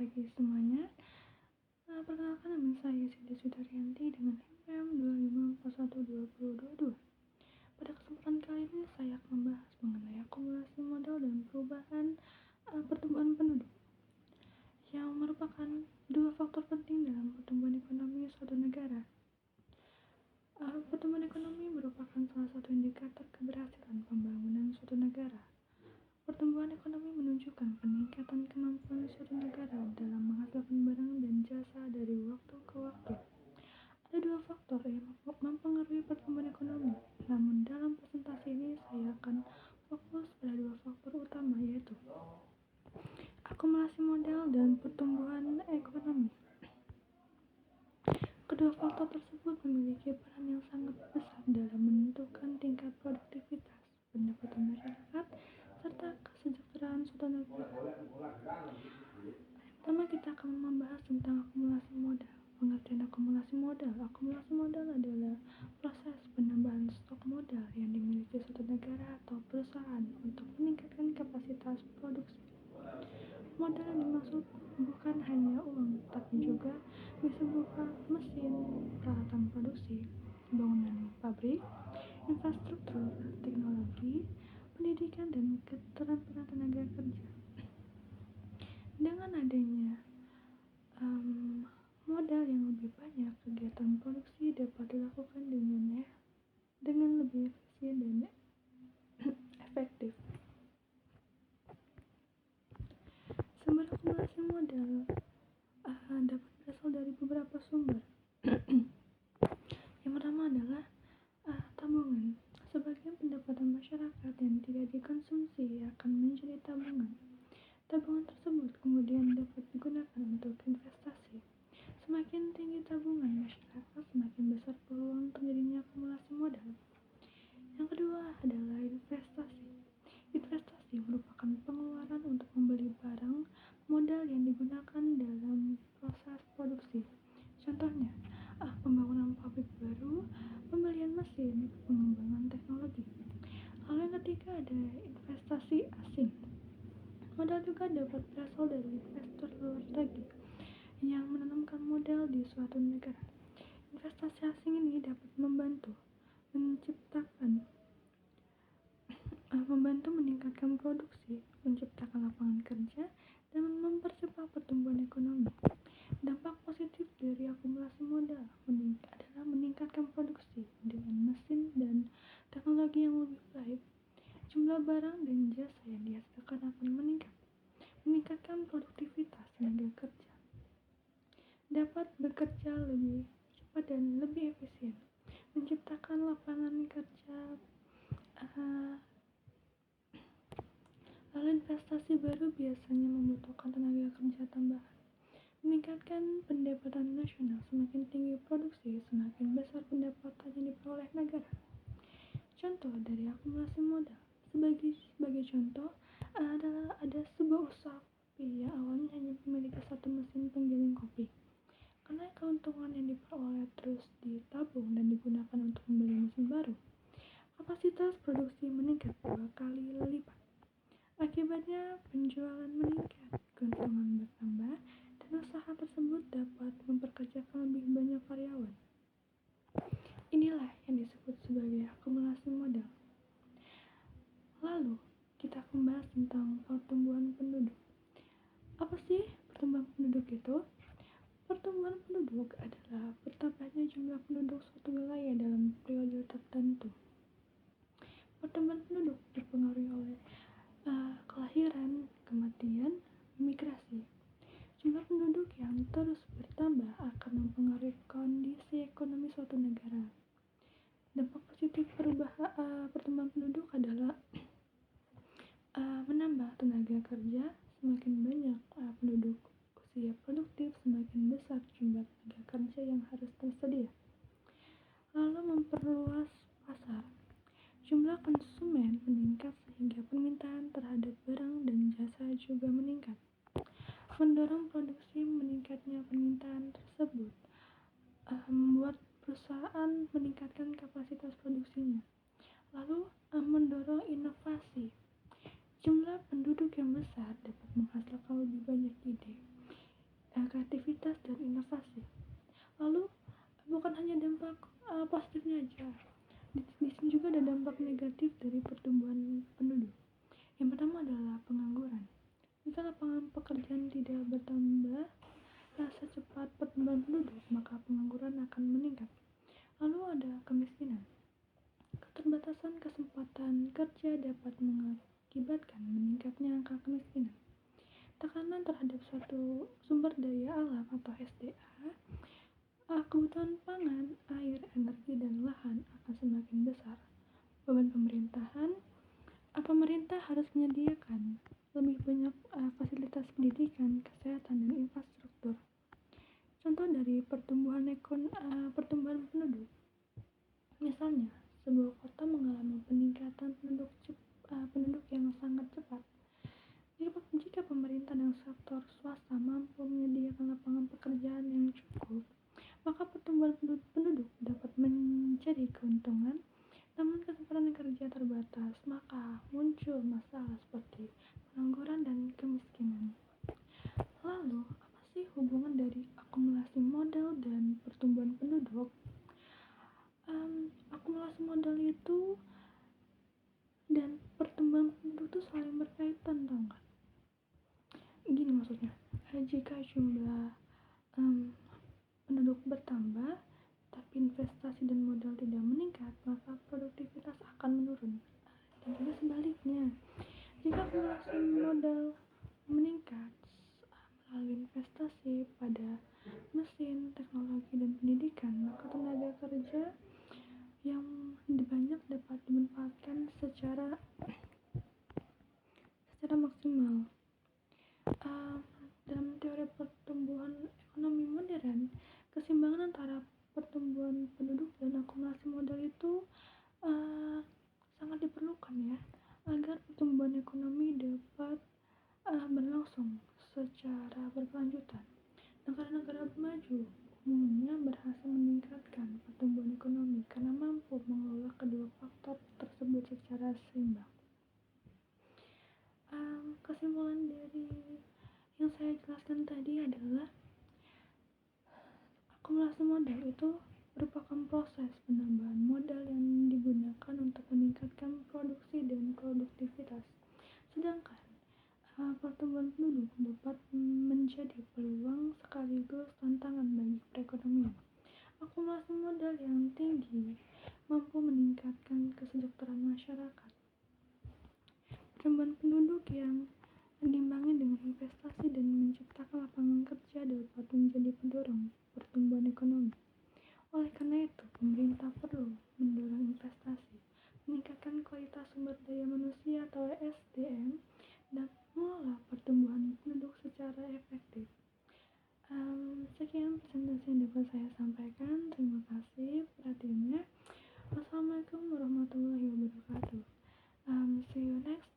pagi semuanya. Perkenalkan nama saya Siti Sudaryanti dengan NPM 25412022. Pada kesempatan kali ini saya akan membahas mengenai akumulasi modal dan perubahan pertumbuhan penduduk yang merupakan dua faktor penting dalam pertumbuhan ekonomi suatu negara. Pertumbuhan ekonomi merupakan salah satu indikator keberhasilan pembangunan suatu negara. Pertumbuhan ekonomi menunjukkan peningkatan kemampuan suatu negara dalam menghasilkan barang dan jasa dari waktu ke waktu. Ada dua faktor yang mempengaruhi pertumbuhan ekonomi, namun dalam presentasi ini saya akan fokus pada dua faktor utama, yaitu akumulasi modal dan pertumbuhan ekonomi. Kedua faktor tersebut memiliki peran yang sangat besar dalam menentukan tingkat produktivitas, pendapatan masyarakat, serta kesejahteraan suatu negara. Pertama, kita akan membahas tentang akumulasi modal. Pengertian akumulasi modal. Akumulasi modal adalah proses penambahan stok modal yang dimiliki suatu negara atau perusahaan untuk meningkatkan kapasitas produksi. Modal yang dimaksud bukan hanya uang, tapi juga bisa berupa mesin, peralatan produksi, bangunan pabrik, infrastruktur, teknologi, pendidikan, dan keterampilan tenaga kerja. Dengan adanya modal yang lebih banyak, kegiatan produksi dapat dilakukan dengan lebih efisien dan efektif. Sumber akumulasi modal dapat berasal dari beberapa sumber. Yang pertama adalah tabungan. Sebagian pendapatan masyarakat yang tidak dikonsumsi akan menjadi tabungan. Tabungan tersebut kemudian dapat digunakan untuk investasi. Semakin tinggi tabungan masyarakat, semakin besar peluang terjadinya akumulasi modal. Yang kedua adalah investasi. Investasi merupakan pengeluaran untuk membeli barang modal yang digunakan dalam proses produksi. Contohnya, pembangunan pabrik baru, pembelian mesin, pengembangan teknologi. Lalu yang ketiga ada investasi asing. Modal juga dapat berasal dari investor luar negeri yang menanamkan modal di suatu negara. Investasi asing ini dapat membantu meningkatkan produksi, menciptakan lapangan kerja, dan mempercepat pertumbuhan ekonomi. Dampak positif dari akumulasi modal adalah meningkatkan produksi dengan mesin dan teknologi yang lebih baik. Jumlah barang dan jasa yang dihasilkan akan meningkatkan produktivitas tenaga kerja, dapat bekerja lebih cepat dan lebih efisien, menciptakan lapangan kerja. Lalu investasi baru biasanya membutuhkan tenaga kerja tambahan, meningkatkan pendapatan nasional. Semakin tinggi produksi, semakin besar pendapatan yang diperoleh negara. Contoh dari akumulasi modal. Sebagai contoh, ada sebuah usaha kopi yang awalnya hanya memiliki satu mesin penggiling kopi. Karena keuntungan yang diperoleh terus ditabung dan digunakan untuk membeli mesin baru, kapasitas produksi meningkat 2 kali lipat. Akibatnya penjualan meningkat, keuntungan bertambah, dan usaha tersebut dapat mempekerjakan lebih banyak karyawan. Inilah yang disebut sebagai akumulasi modal. Lalu, kita akan membahas tentang pertumbuhan penduduk. Apa sih pertumbuhan penduduk itu? Pertumbuhan penduduk adalah bertambahnya jumlah penduduk suatu wilayah dalam periode tertentu. Pertumbuhan penduduk dipengaruhi oleh kelahiran, kematian, migrasi. Jumlah penduduk yang terus bertambah akan mempengaruhi kondisi ekonomi suatu negara. Dampak positif pertumbuhan penduduk adalah menambah tenaga kerja. Semakin banyak penduduk usia produktif, semakin besar jumlah tenaga kerja yang harus tersedia. Lalu memperluas pasar. Jumlah konsumen meningkat sehingga permintaan terhadap barang dan jasa juga meningkat. Mendorong produksi, meningkatnya permintaan tersebut membuat perusahaan meningkatkan kapasitas produksinya. Lalu mendorong inovasi. Jumlah penduduk yang besar dapat menghasilkan lebih banyak ide. lapangan pekerjaan tidak bertambah secepat pertumbuhan penduduk, maka pengangguran akan meningkat. Lalu ada kemiskinan. Keterbatasan kesempatan kerja dapat mengakibatkan meningkatnya angka kemiskinan. Tekanan terhadap suatu sumber daya alam atau SDA, kebutuhan pangan, air, energi, dan lahan akan semakin besar. Beban pemerintah harus menyediakan lebih banyak fasilitas pendidikan, kesehatan, dan infrastruktur. Contoh dari pertumbuhan penduduk, misalnya sebuah kota mengalami peningkatan penduduk yang sangat cepat. Jika pemerintah dan sektor swasta mampu menyediakan lapangan pekerjaan yang cukup, maka pertumbuhan penduduk dapat menjadi keuntungan. Namun kesempatan kerja terbatas, maka muncul masalah seperti pengangguran dan kemiskinan. Lalu, apa sih hubungan dari akumulasi modal dan pertumbuhan penduduk? Akumulasi modal itu dan pertumbuhan penduduk itu saling berkaitan, tau gak? Gini maksudnya, jika jumlah penduduk bertambah tapi investasi dan modal tidak meningkat, maka produktivitas akan menurun. Dan juga sebaliknya, jika akumulasi modal meningkat melalui investasi pada mesin, teknologi, dan pendidikan, maka tenaga kerja yang banyak dapat dimanfaatkan secara maksimal. Dalam teori pertumbuhan ekonomi modern, keseimbangan antara pertumbuhan penduduk dan akumulasi modal itu sangat diperlukan ya, agar pertumbuhan ekonomi dapat berlangsung secara berkelanjutan. Negara-negara maju umumnya berhasil meningkatkan pertumbuhan ekonomi karena mampu mengelola kedua faktor tersebut secara seimbang. Kesimpulan dari yang saya jelaskan tadi adalah akumulasi modal itu merupakan proses penambahan modal yang digunakan untuk meningkatkan produksi dan produktivitas. Sedangkan pertumbuhan penduduk dapat menjadi peluang sekaligus tantangan bagi perekonomian. Akumulasi modal yang tinggi mampu meningkatkan kesejahteraan masyarakat. Pertumbuhan penduduk yang diimbangi dengan investasi dan menciptakan lapangan kerja dapat menjadi pendorong pertumbuhan ekonomi. Oleh karena itu, pemerintah perlu mendorong investasi, meningkatkan kualitas sumber daya manusia atau SDM, dan mengelola pertumbuhan penduduk secara efektif. Sekian presentasi yang dapat saya sampaikan. Terima kasih perhatiannya. Wassalamualaikum warahmatullahi wabarakatuh. See you next